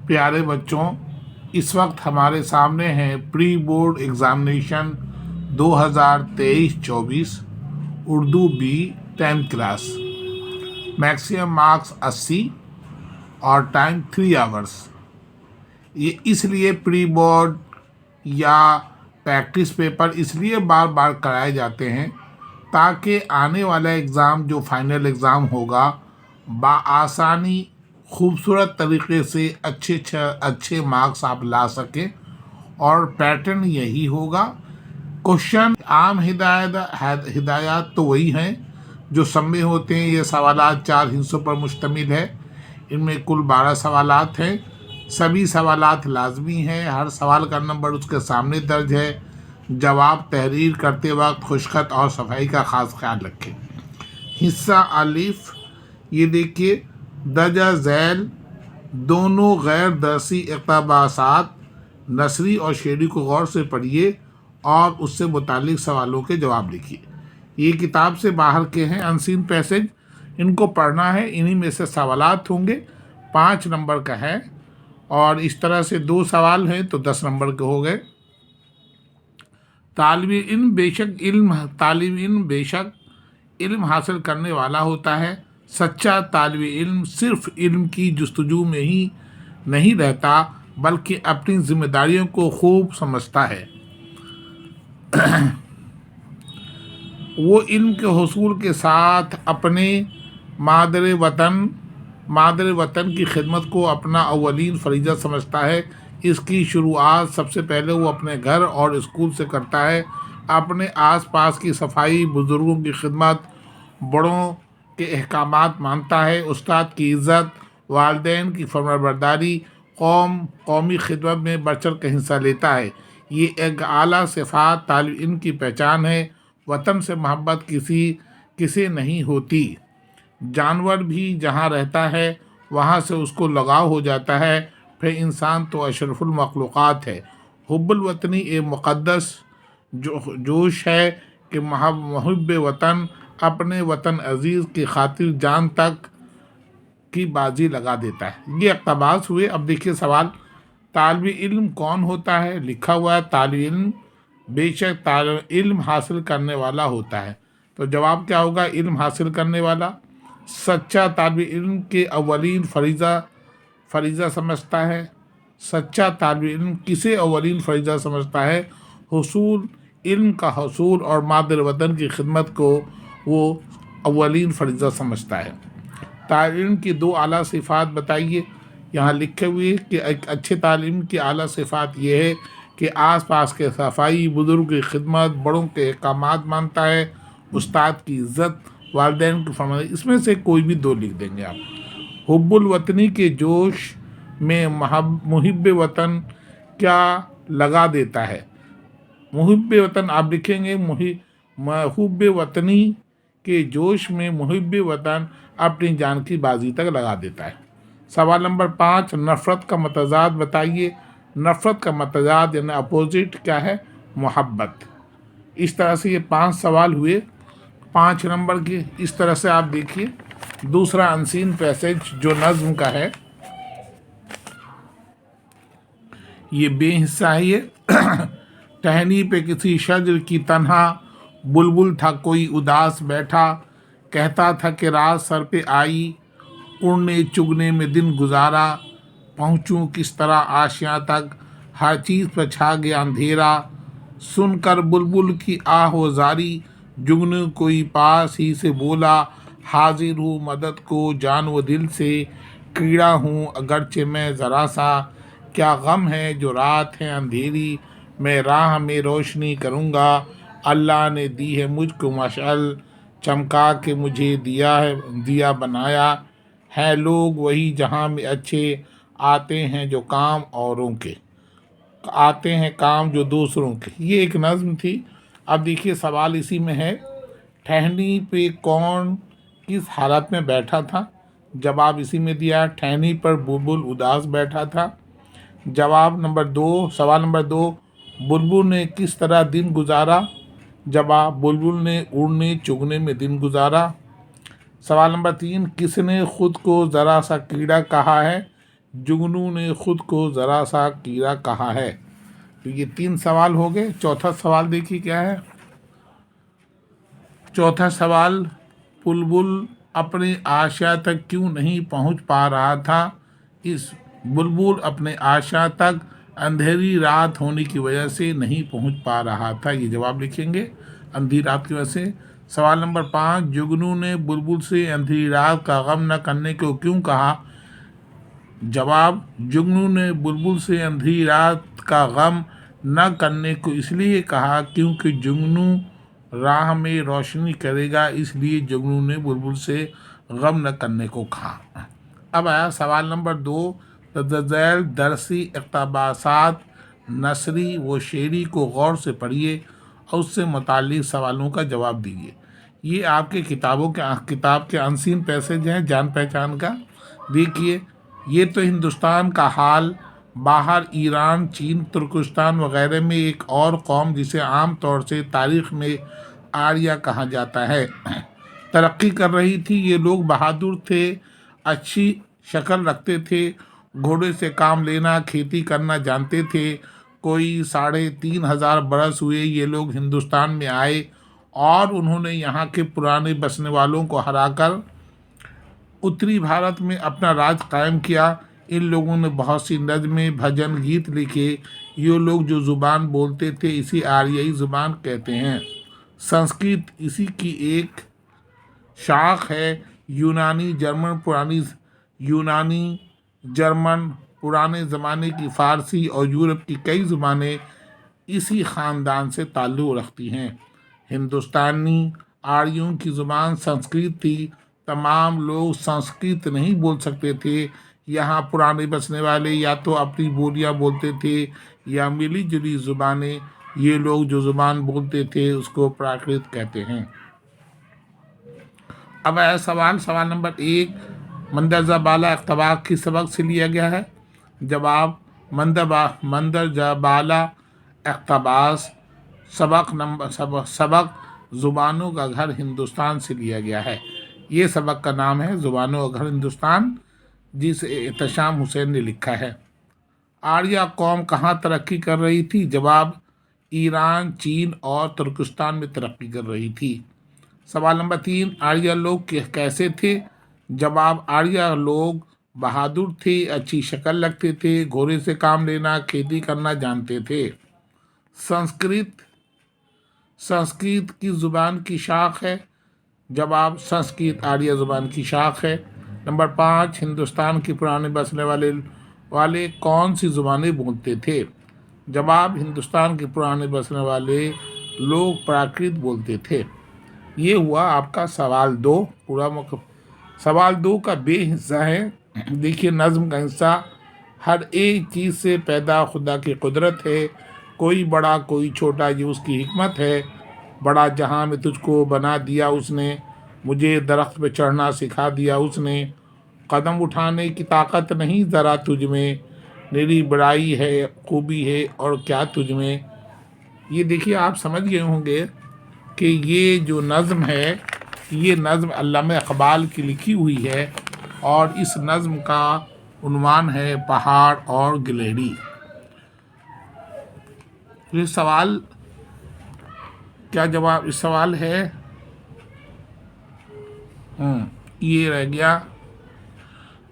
پیارے بچوں، اس وقت ہمارے سامنے ہے pre board examination 2023-24 Urdu B 10th class. Maximum marks 80 اور ٹائم 3 آورس۔ یہ اس لیے پری بورڈ یا پریکٹس پیپر اس لیے بار بار کرائے جاتے ہیں تاکہ آنے والا ایگزام جو فائنل ایگزام ہوگا بآسانی خوبصورت طریقے سے اچھے مارکس آپ لا سکیں، اور پیٹرن یہی ہوگا۔ کوشچن عام ہدایات تو وہی ہیں جو سب میں ہوتے ہیں۔ یہ سوالات 4 حصوں پر مشتمل ہے، ان میں کل 12 سوالات ہیں۔ سبھی سوالات لازمی ہیں، ہر سوال کا نمبر اس کے سامنے درج ہے۔ جواب تحریر کرتے وقت خشخط اور صفائی کا خاص خیال رکھیں۔ حصہ الف، یہ دیکھیے، درجہ ذیل دونوں غیر درسی اقتباسات نثری اور شعری کو غور سے پڑھیے اور اس سے متعلق سوالوں کے جواب لکھیے۔ یہ کتاب سے باہر کے ہیں، انسین پیسج، ان کو پڑھنا ہے۔ انہی میں سے سوالات ہوں گے، 5 نمبر کا ہے، اور اس طرح سے 2 سوال ہیں تو 10 نمبر کے ہو گئے۔ طالب علم بے شک علم حاصل کرنے والا ہوتا ہے۔ سچا طالب علم صرف علم کی جستجو میں ہی نہیں رہتا بلکہ اپنی ذمہ داریوں کو خوب سمجھتا ہے۔ وہ علم کے حصول کے ساتھ اپنے مادر وطن کی خدمت کو اپنا اولین فریضہ سمجھتا ہے۔ اس کی شروعات سب سے پہلے وہ اپنے گھر اور اسکول سے کرتا ہے۔ اپنے آس پاس کی صفائی، بزرگوں کی خدمت، بڑوں کے احکامات مانتا ہے۔ استاد کی عزت، والدین کی فرمانبرداری، قومی خدمت میں بڑھ چڑھ کے حصہ لیتا ہے۔ یہ ایک اعلیٰ صفات طالب علم کی پہچان ہے۔ وطن سے محبت کسی نہیں ہوتی۔ جانور بھی جہاں رہتا ہے وہاں سے اس کو لگاؤ ہو جاتا ہے، پھر انسان تو اشرف المخلوقات ہے۔ حب الوطنی ایک مقدس جوش ہے کہ محب وطن اپنے وطن عزیز کی خاطر جان تک کی بازی لگا دیتا ہے۔ یہ اقتباس ہوئے۔ اب دیکھیے سوال، طالب علم کون ہوتا ہے؟ لکھا ہوا ہے طالب علم بے شک علم حاصل کرنے والا ہوتا ہے، تو جواب کیا ہوگا؟ علم حاصل کرنے والا۔ سچا طالب علم کے اولین فریضہ سمجھتا ہے۔ سچا طالب علم کسے اولین فریضہ سمجھتا ہے؟ علم کا حصول اور مادر وطن کی خدمت کو وہ اولین فریضہ سمجھتا ہے۔ طالب علم کی 2 اعلیٰ صفات بتائیے۔ یہاں لکھے ہوئے کہ ایک اچھے طالب علم کی اعلیٰ صفات یہ ہے کہ آس پاس کے صفائی، بزرگ کی خدمت، بڑوں کے احکامات مانتا ہے، استاد کی عزت، والدین کی فرمانبرداری۔ اس میں سے کوئی بھی 2 لکھ دیں گے آپ۔ حب الوطنی کے جوش میں محب وطن کیا لگا دیتا ہے؟ محب وطن آپ لکھیں گے، محب وطنی کے جوش میں محب وطن اپنی جان کی بازی تک لگا دیتا ہے۔ سوال نمبر 5، نفرت کا متضاد بتائیے۔ نفرت کا متضاد یعنی اپوزٹ کیا ہے؟ محبت۔ اس طرح سے یہ 5 سوال ہوئے 5 نمبر کے۔ اس طرح سے آپ دیکھیے دوسرا انسین پیسج جو نظم کا ہے، یہ بے حصہ ہے۔ یہ ٹہنی پہ کسی شجر کی تنہا بلبل تھا کوئی اداس بیٹھا، کہتا تھا کہ رات سر پہ آئی، اڑنے چگنے میں دن گزارا، پہنچوں کس طرح آشیاں تک، ہر چیز پہ چھا گیا اندھیرا، سن کر بلبل کی آہ و زاری، جگنو کوئی پاس ہی سے بولا، حاضر ہوں مدد کو جان و دل سے، کیڑا ہوں اگرچہ میں ذرا سا، کیا غم ہے جو رات ہے اندھیری، میں راہ میں روشنی کروں گا، اللہ نے دی ہے مجھ کو مشعل، چمکا کے مجھے دیا بنایا ہے، لوگ وہی جہاں میں اچھے، آتے ہیں جو کام اوروں کے، آتے ہیں کام جو دوسروں کے۔ یہ ایک نظم تھی۔ اب دیکھیے سوال اسی میں ہے، ٹہنی پہ کون کس حالت میں بیٹھا تھا؟ جواب اسی میں دیا، ٹہنی پر بلبل اداس بیٹھا تھا۔ جواب نمبر 2، سوال نمبر 2، بلبل نے کس طرح دن گزارا؟ جواب، بلبل نے اڑنے چگنے میں دن گزارا۔ سوال نمبر 3، کس نے خود کو ذرا سا کیڑا کہا ہے؟ जुगनू ने खुद को ज़रा सा कीड़ा कहा है। तो ये 3 सवाल हो गए। चौथा सवाल देखिए क्या है। चौथा सवाल, बुलबुल अपने आशा तक क्यों नहीं पहुंच पा रहा था। इस बुलबुल अपने आशा तक अंधेरी रात होने की वजह से नहीं पहुंच पा रहा था। ये जवाब लिखेंगे, अंधेरी रात की वजह से। सवाल नंबर 5, जुगनू ने बुलबुल से अंधेरी रात का गम न करने को क्यों कहा। जवाब, जुगनू ने बुलबुल से अंधेरी रात का गम न करने को इसलिए कहा क्योंकि जुगनू राह में रोशनी करेगा, इसलिए जुगनू ने बुलबुल से गम न करने को कहा। अब आया सवाल नंबर 2, तदज़ैल दरसी इक़्तिबासात नसरी व शेरी को गौर से पढ़िए और उससे मुताल्लिक़ सवालों का जवाब दीजिए। ये आपके किताब के अनसीन पैसेज हैं जान पहचान का। देखिए, ये तो हिंदुस्तान का हाल, बाहर ईरान, चीन, तुर्कस्तान वगैरह में एक और कौम जिसे आम तौर से तारीख़ में आर्या कहा जाता है, तरक्की कर रही थी। ये लोग बहादुर थे, अच्छी शक्ल रखते थे, घोड़े से काम लेना, खेती करना जानते थे। कोई 3,500 बरस हुए ये लोग हिंदुस्तान में आए और उन्होंने यहाँ के पुराने बसने वालों को हराकर उत्तरी भारत में अपना राज कायम किया। इन लोगों ने बहुत सी नज़में, भजन, गीत लिखे। ये लोग जो ज़ुबान बोलते थे इसी आर्याई ज़ुबान कहते हैं। संस्कृत इसी की एक शाख है। यूनानी जर्मन पुराने ज़माने की फ़ारसी और यूरोप की कई ज़ुबानें इसी ख़ानदान से ताल्लुक़ रखती हैं। हिंदुस्तानी आर्यों की ज़ुबान संस्कृत थी। तमाम लोग संस्कृत नहीं बोल सकते थे। यहाँ पुराने बसने वाले या तो अपनी बोलियाँ बोलते थे या मिली जुली ज़ुबानें। ये लोग जो ज़ुबान बोलते थे उसको प्राकृत कहते हैं। अब है सवाल नंबर 1, मंदरजा बाला इक़्तिबास किस सबक से लिया गया है। जवाब, मंदरजा बाला इक़्तिबास सबक ज़ुबानों का घर हिंदुस्तान से लिया गया है। ये सबक का नाम है ज़ुबानों का घर हिंदुस्तान, जिसे एहतशाम हुसैन ने लिखा है। आर्या कौम कहाँ तरक्की कर रही थी। जवाब, ईरान, चीन और तुर्कस्तान में तरक्की कर रही थी। सवाल नंबर 3, आर्या लोग कैसे थे। जवाब, आर्या लोग बहादुर थे, अच्छी शक्ल रखते थे, घोड़े से काम लेना, खेती करना जानते थे। संस्कृत की ज़ुबान की शाख है। जवाब, संस्कृत आर्या ज़ुबान की शाख है। नंबर 5, हिंदुस्तान के पुराने बसने वाले कौन सी ज़ुबानें बोलते थे। जवाब, हिंदुस्तान के पुराने बसने वाले लोग प्राकृत बोलते थे। ये हुआ आपका सवाल 2 पूरा। सवाल 2 का बे हिस्सा है। देखिए, नज़्म का हिस्सा, हर एक चीज़ से पैदा खुदा की कुदरत है, कोई बड़ा कोई छोटा ये उसकी हिकमत है। बड़ा जहाँ में तुझको बना दिया उसने, मुझे दरख्त पे चढ़ना सिखा दिया उसने। कदम उठाने की ताकत नहीं ज़रा तुझ में, मेरी बड़ाई है, खूबी है और क्या तुझ में। ये देखिए, आप समझ गए होंगे कि ये जो नज़्म है, ये नज़्म अल्लामा इक़बाल की लिखी हुई है और इस नज़्म का उन्वान है पहाड़ और गिलहरी। ये सवाल क्या जवाब इस सवाल है। ये रह गया,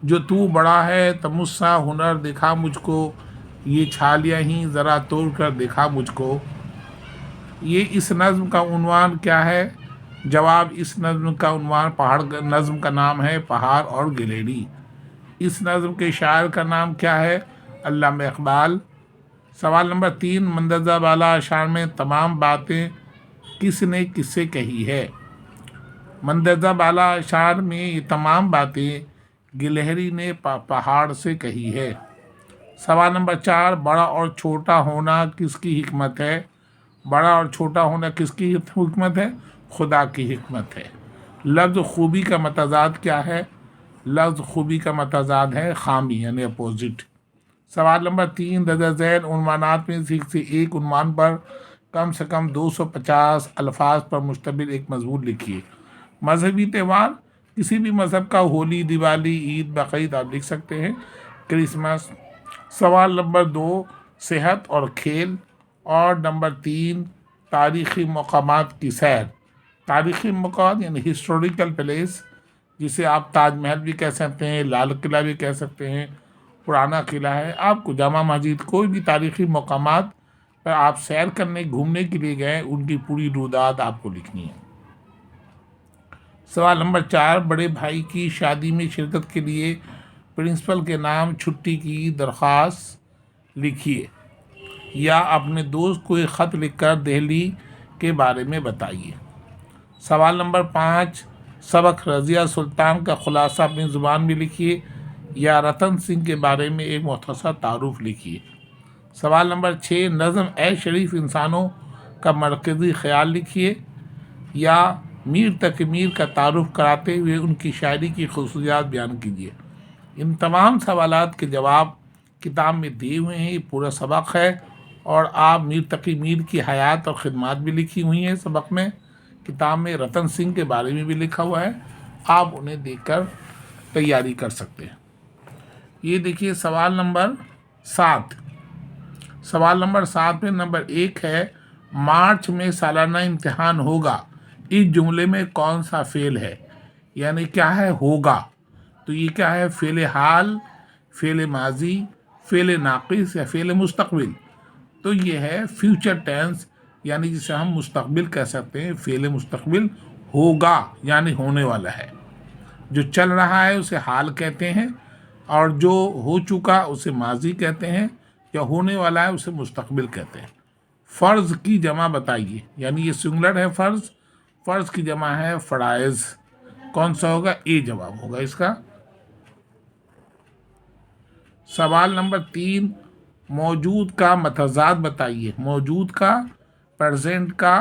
जो तू बड़ा है तब मुझसा हुनर दिखा मुझको, ये छालियाँ ही ज़रा तोड़ कर दिखा मुझको। ये इस नज़्म का उन्वान क्या है। जवाब, इस नज़्म का उन्वान नज़्म का नाम है पहाड़ और गिलहरी। इस नज़्म के शायर का नाम क्या है। अल्लामा इक़बाल। सवाल नंबर 3, मंदरजा बाला अशार में तमाम बातें किसने किससे कही है। मंदरजा बाला अशार में ये तमाम बातें गिलहरी ने पहाड़ से कही है। सवाल नंबर 4, बड़ा और छोटा होना किसकी हिकमत है। बड़ा और छोटा होना किसकी हिकमत है। खुदा की हिकमत है। लफ्ज़ खूबी का मतज़ाद क्या है। लफ्ज़ खूबी का मतज़ाद है खामी, यानी अपोजिट। सवाल नंबर 3, दर्ज झैल उन्वानात में से एक उन्वान पर कम से कम 250 अल्फाज पर मुश्तमिल एक मज़मून लिखिए। मजहबी त्यौहार, किसी भी मज़हब का, होली, दिवाली, ईद, बकरीद आप लिख सकते हैं। क्रिसमस। सवाल नंबर 2 सेहत और खेल। और नंबर 3 तारीख़ी मकामात की सैर। तारीख़ी मकाम यानी हिस्टोरिकल प्लेस, जिसे आप ताजमहल भी कह सकते हैं, लाल किला भी कह सकते हैं, पुराना किला है। आपको जामा मस्जिद, कोई भी तारीख़ी मकामात पर आप सैर करने घूमने के लिए गए, उनकी पूरी रुदात आपको लिखनी है। सवाल नंबर 4 बड़े भाई की शादी में शिरकत के लिए प्रिंसिपल के नाम छुट्टी की दरख्वास्त लिखिए, या अपने दोस्त को एक ख़त लिखकर दिल्ली के बारे में बताइए। सवाल नंबर 5 सबक रज़िया सुल्तान का ख़ुलासा अपनी ज़ुबान में लिखिए, या रतन सिंह के बारे में एक मुख्तसर तारुफ लिखिए। सवाल नंबर 6 नज़म ए शरीफ इंसानों का मरकज़ी ख़याल लिखिए, या मीर तक मीर का तारुफ कराते हुए उनकी शायरी की खसूसियात बयान कीजिए। इन तमाम सवालात के जवाब किताब में दिए हुए हैं। ये पूरा सबक है, और आप मीर तकी मीर की हयात और ख़िदमत भी लिखी हुई हैं सबक में। किताब में रतन सिंह के बारे में भी लिखा हुआ है, आप उन्हें देखकर तैयारी कर सकते हैं। ये देखिए सवाल नंबर 7। सवाल नंबर 7 में नंबर 1 है मार्च में सालाना इम्तिहान होगा, इस जुमले में कौन सा फ़ेल है, यानी क्या है होगा। तो ये क्या है, फ़ेल हाल, फ़ेल माजी, फ़ेल नाक़िस या फ़ेल मुस्तक़बिल। तो ये है फ्यूचर टेंस, यानी जिसे हम मुस्तक़बिल कह सकते हैं। फ़ेल मुस्तक़बिल होगा यानी होने वाला है, जो चल रहा है उसे हाल कहते हैं, और जो हो चुका उसे माजी कहते हैं, या होने वाला है उसे मुस्तक़बिल कहते हैं। फ़र्ज़ की जमा बताइए, यानी ये सिंगुलर है फ़र्ज़, फ़र्ज़ की जमा है फ़राइज़। कौन सा होगा, ए जवाब होगा इसका। सवाल नंबर 3 मौजूद का मतज़ाद बताइए। मौजूद का प्रेजेंट का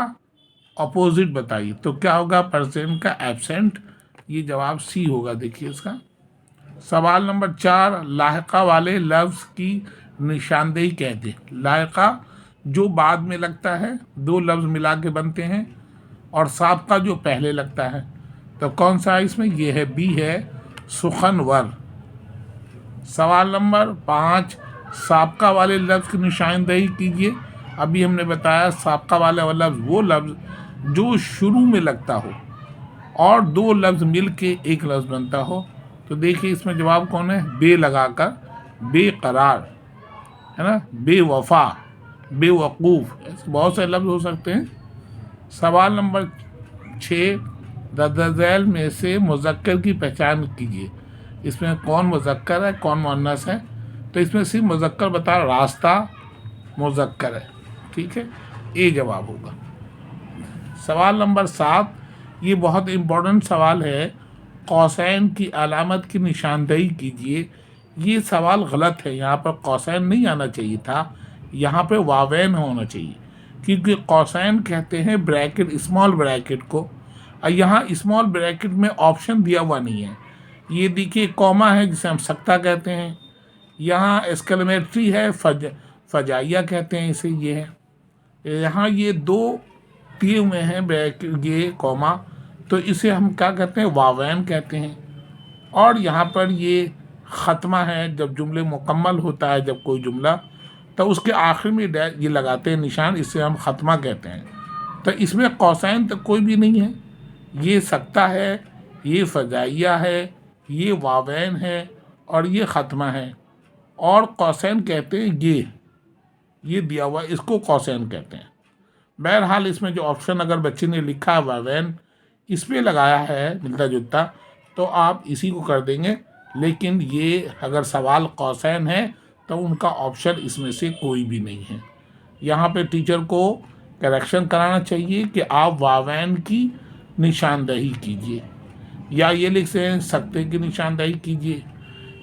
अपोजिट बताइए। तो क्या होगा, प्रेजेंट का एब्सेंट। ये जवाब सी होगा, देखिए इसका। सवाल नंबर 4 लाहिका वाले लफ्ज़ की निशानदेही कहते हैं। लाहिका जो बाद में लगता है, 2 लफ्ज़ मिला के बनते हैं, और साबका जो पहले लगता है। तो कौन सा है इसमें, ये है बी है सुखनवर। सवाल नंबर 5 साबका वाले लफ्ज़ की निशानदेही कीजिए। अभी हमने बताया साबका वाला लफ्ज़ वो लफ्ज़ जो शुरू में लगता हो और 2 लफ्ज़ मिल के एक लफ्ज़ बनता हो। तो देखिए इसमें जवाब कौन है, बे लगाकर बेकरार, है ना, बेवफा, बेवकूफ़, ऐसे बहुत से लफ्ज़ हो सकते हैं। सवाल नंबर 6 दर्ज में से मुज़क्कर की पहचान कीजिए। इसमें कौन मुज़क्कर है, कौन मुअन्नस है। तो इसमें सिर्फ मुज़क्कर बता, रास्ता मुज़क्कर है, ठीक है, ए जवाब होगा। सवाल नंबर 7 ये बहुत इम्पोर्टेंट सवाल है, कौसैन की अलामत की निशानदेही कीजिए। ये सवाल गलत है, यहाँ पर कौसैन नहीं आना चाहिए था, यहाँ पे वावैन होना चाहिए, क्योंकि कौसैन कहते हैं ब्रैकेट, स्मॉल ब्रैकेट को, और यहाँ स्मॉल ब्रैकेट में ऑप्शन दिया हुआ नहीं है। ये देखिए कॉमा है जिसे हम सख्ता कहते हैं, यहाँ एक्सक्लेमेटरी है, फजाइया कहते हैं इसे, ये है। यहाँ ये 2 दिए हुए हैं ब्रैकेट, ये कॉमा, तो इसे हम क्या कहते हैं, वावैन कहते हैं। और यहाँ पर ये ख़त्मा है, जब जुमले मुकम्मल होता है, जब कोई जुमला, तो उसके आखिर में ये लगाते हैं निशान, इसे हम ख़त्मा कहते हैं। तो इसमें कौसैन तो कोई भी नहीं है, ये सख्ता है, ये फजाइया है, ये वावैन है, और ये ख़त्मा है। और कौसैन कहते हैं ये दिया हुआ, इसको कौसैन कहते हैं। बहरहाल इसमें जो ऑप्शन अगर बच्चे ने लिखा है वावैन, इस पर लगाया है मिलता जुलता, तो आप इसी को कर देंगे। लेकिन ये अगर सवाल कौसैन है तो उनका ऑप्शन इसमें से कोई भी नहीं है। यहाँ पे टीचर को करेक्शन कराना चाहिए कि आप वावैन की निशानदेही कीजिए, या ये लिख सकते की निशानदेही कीजिए,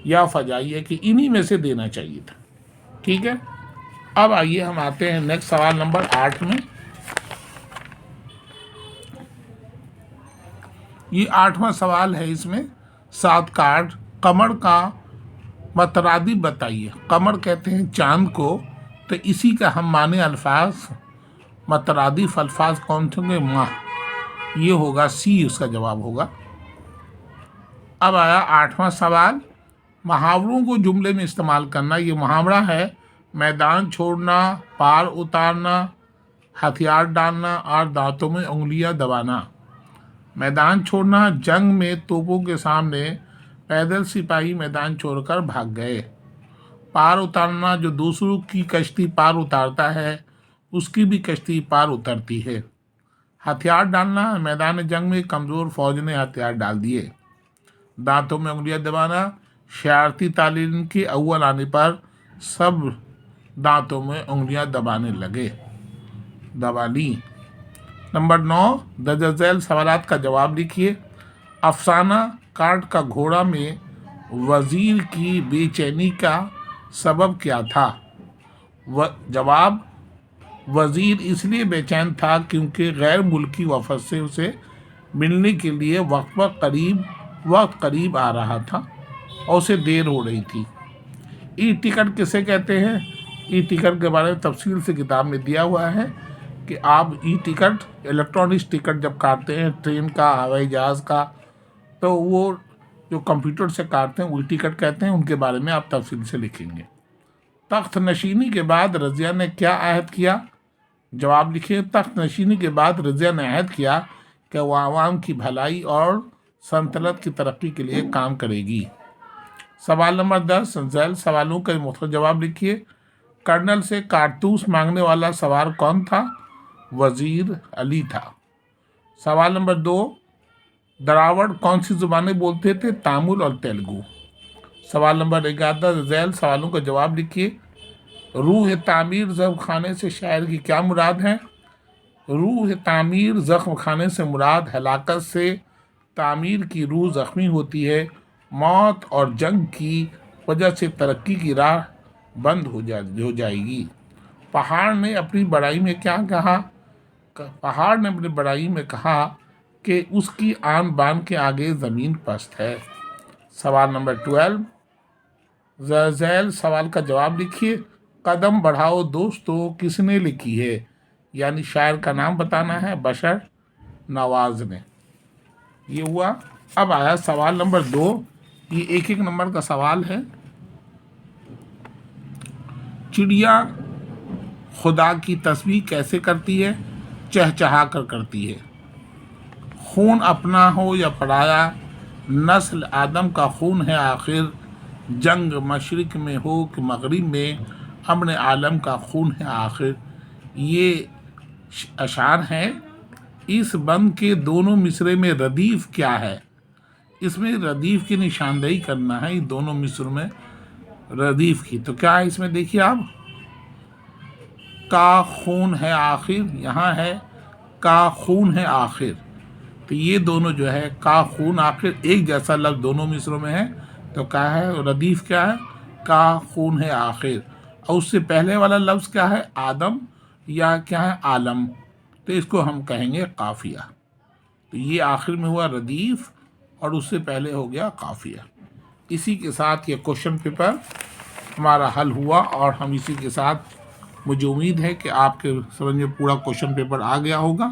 या फजाइए कि इन्हीं में से देना चाहिए था, ठीक है। अब आइए हम आते हैं नेक्स्ट सवाल नंबर 8 में। ये 8वां सवाल है, इसमें 7 का 8 कमर का मतरादिफ बताइए। कमर कहते हैं चांद को, तो इसी का हम माने अल्फाज, मतरादिफ अल्फाज कौन से होंगे, माह, ये होगा सी, उसका जवाब होगा। अब आया 8वां सवाल, محاوروں کو جملے میں استعمال کرنا، یہ محاورہ ہے میدان چھوڑنا، پار اتارنا، ہتھیار ڈالنا اور دانتوں میں انگلیاں دبانا۔ میدان چھوڑنا، جنگ میں توپوں کے سامنے پیدل سپاہی میدان چھوڑ کر بھاگ گئے۔ پار اتارنا، جو دوسروں کی کشتی پار اتارتا ہے اس کی بھی کشتی پار اترتی ہے۔ ہتھیار ڈالنا، میدان جنگ میں کمزور فوج نے ہتھیار ڈال دیے۔ دانتوں میں انگلیاں دبانا، شرارتی تعلیم کے اول آنے پر سب دانتوں میں انگلیاں دبا لی۔ نمبر 9، درج ذیل سوالات کا جواب لکھیے۔ افسانہ کاٹ کا گھوڑا میں وزیر کی بے چینی کا سبب کیا تھا؟ جواب، وزیر اس لیے بے چین تھا کیونکہ غیر ملکی وفد سے اسے ملنے کے لیے وقت قریب آ رہا تھا اور اسے دیر ہو رہی تھی۔ ای ٹکٹ کسے کہتے ہیں؟ ای ٹکٹ کے بارے میں تفصیل سے کتاب میں دیا ہوا ہے کہ آپ ای ٹکٹ، الیکٹرانک ٹکٹ جب کاٹتے ہیں ٹرین کا، ہوائی جہاز کا، تو وہ جو کمپیوٹر سے کاٹتے ہیں وہ ای ٹکٹ کہتے ہیں، ان کے بارے میں آپ تفصیل سے لکھیں گے۔ تخت نشینی کے بعد رضیہ نے کیا عہد کیا؟ جواب لکھیے۔ تخت نشینی کے بعد رضیہ نے عہد کیا کہ وہ عوام کی بھلائی اور سلطنت کی ترقی کے لیے کام کرے گی۔ سوال نمبر 10، ذیل سوالوں کا مختصر جواب لکھیے۔ کرنل سے کارتوس مانگنے والا سوار کون تھا؟ وزیر علی تھا۔ سوال نمبر 2، دراوڑ کون سی زبانیں بولتے تھے؟ تامل اور تیلگو۔ سوال نمبر 11، ذیل سوالوں کا جواب لکھیے۔ روح تعمیر زخم خانے سے شاعر کی کیا مراد ہے؟ روح تعمیر زخم خانے سے مراد ہلاکت سے تعمیر کی روح زخمی ہوتی ہے، موت اور جنگ کی وجہ سے ترقی کی راہ بند ہو جائے گی۔ پہاڑ نے اپنی بڑائی میں کیا کہا؟ پہاڑ نے اپنی بڑائی میں کہا کہ اس کی آن بان کے آگے زمین پست ہے۔ سوال نمبر 12، ذیل سوال کا جواب لکھیے۔ قدم بڑھاؤ دوستو کس نے لکھی ہے؟ یعنی شاعر کا نام بتانا ہے۔ بشر نواز نے۔ یہ ہوا۔ اب آیا سوال نمبر 2، یہ ایک نمبر کا سوال ہے۔ چڑیا خدا کی تسبیح کیسے کرتی ہے؟ چہچہا کر کرتی ہے۔ خون اپنا ہو یا پرایا، نسل آدم کا خون ہے آخر، جنگ مشرق میں ہو کہ مغرب میں، امن عالم کا خون ہے آخر۔ یہ اشعار ہیں۔ اس بند کے دونوں مصرے میں ردیف کیا ہے؟ اس میں ردیف کی نشاندہی کرنا ہے، دونوں مصر میں ردیف کی۔ تو کیا ہے اس میں؟ دیکھیے آپ، کا خون ہے آخر، یہاں ہے کا خون ہے آخر، تو یہ دونوں جو ہے کا خون آخر ایک جیسا لفظ دونوں مصروں میں ہے، تو کیا ہے ردیف؟ کیا ہے؟ کا خون ہے آخر۔ اور اس سے پہلے والا لفظ کیا ہے؟ آدم یا کیا ہے؟ عالم، تو اس کو ہم کہیں گے قافیہ۔ تو یہ آخر میں ہوا ردیف اور اس سے پہلے ہو گیا قافیہ۔ اسی کے ساتھ یہ کوشچن پیپر ہمارا حل ہوا، اور ہم اسی کے ساتھ مجھے امید ہے کہ آپ کے سمجھ میں پورا کوشچن پیپر آ گیا ہوگا۔